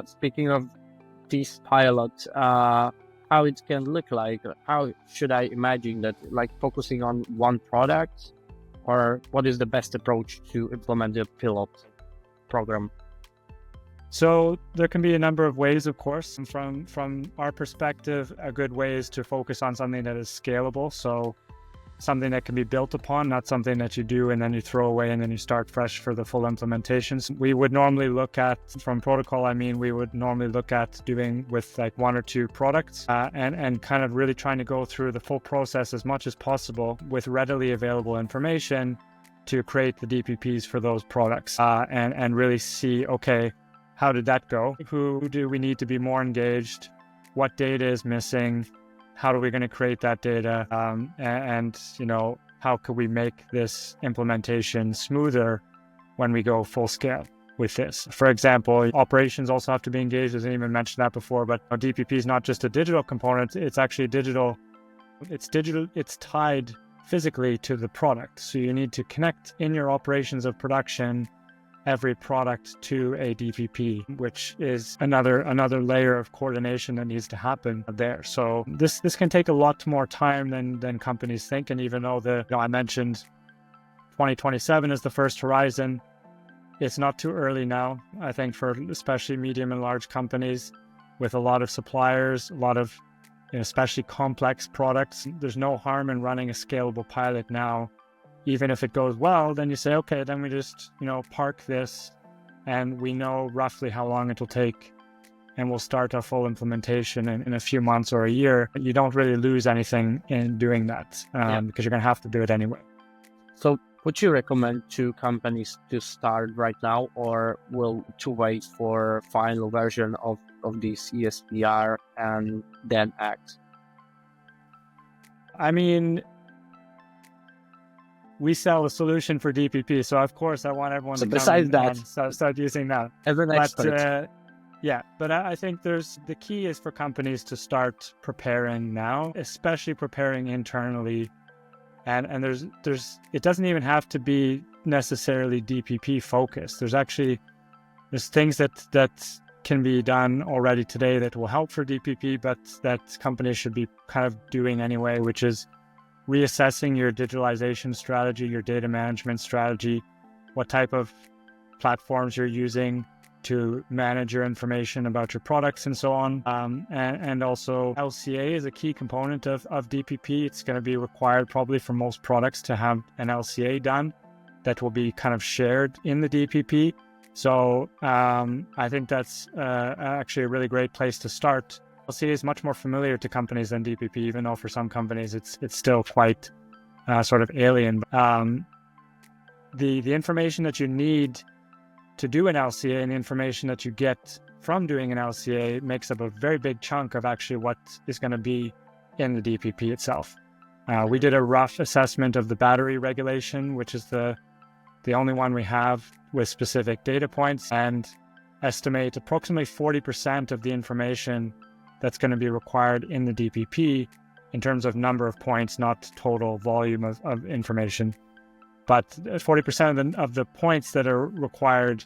Speaking of these pilots, how it can look like, how should I imagine that, like focusing on one product, or what is the best approach to implement the pilot program? So there can be a number of ways, of course. From our perspective, a good way is to focus on something that is scalable. So something that can be built upon, not something that you do and then you throw away and then you start fresh for the full implementations. We would normally look at, from protocol, we would normally look at doing with like one or two products and kind of really trying to go through the full process as much as possible with readily available information to create the DPPs for those products and really see, okay, how did that go? Who do we need to be more engaged? What data is missing? How are we going to create that data? And how could we make this implementation smoother when we go full scale with this? For example, operations also have to be engaged. I didn't even mention that before, but DPP is not just a digital component. It's actually digital. It's tied physically to the product. So you need to connect in your operations of production every product to a DPP, which is another layer of coordination that needs to happen there. So this can take a lot more time than companies think. And even though I mentioned 2027 is the first horizon, it's not too early now. I think for especially medium and large companies with a lot of suppliers, a lot of especially complex products, there's no harm in running a scalable pilot now. Even if it goes well, then you say, okay, then we just, park this and we know roughly how long it will take and we'll start our full implementation in a few months or a year. You don't really lose anything in doing that because you're going to have to do it anyway. So would you recommend to companies to start right now, or to wait for final version of this ESPR and then act? We sell a solution for DPP, so of course I want everyone to besides that, start using that. As an expert. But I think the key is for companies to start preparing now, especially preparing internally. And there's it doesn't even have to be necessarily DPP focused. There's things that can be done already today that will help for DPP, but that companies should be kind of doing anyway, which is reassessing your digitalization strategy, your data management strategy, what type of platforms you're using to manage your information about your products and so on. And also LCA is a key component of DPP. It's going to be required probably for most products to have an LCA done that will be kind of shared in the DPP. So I think that's actually a really great place to start. LCA is much more familiar to companies than DPP, even though for some companies it's still quite sort of alien. The information that you need to do an LCA and the information that you get from doing an LCA makes up a very big chunk of actually what is going to be in the DPP itself. We did a rough assessment of the battery regulation, which is the only one we have with specific data points, and estimate approximately 40% of the information that's going to be required in the DPP in terms of number of points, not total volume of information. But 40% of the points that are required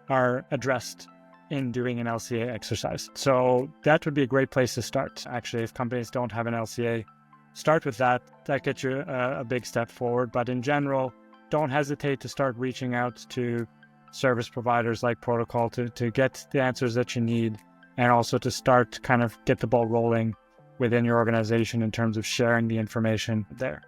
are addressed in doing an LCA exercise. So that would be a great place to start. Actually, if companies don't have an LCA, start with that. That gets you a big step forward. But in general, don't hesitate to start reaching out to service providers like Protocol to get the answers that you need, and also to start kind of get the ball rolling within your organization in terms of sharing the information there.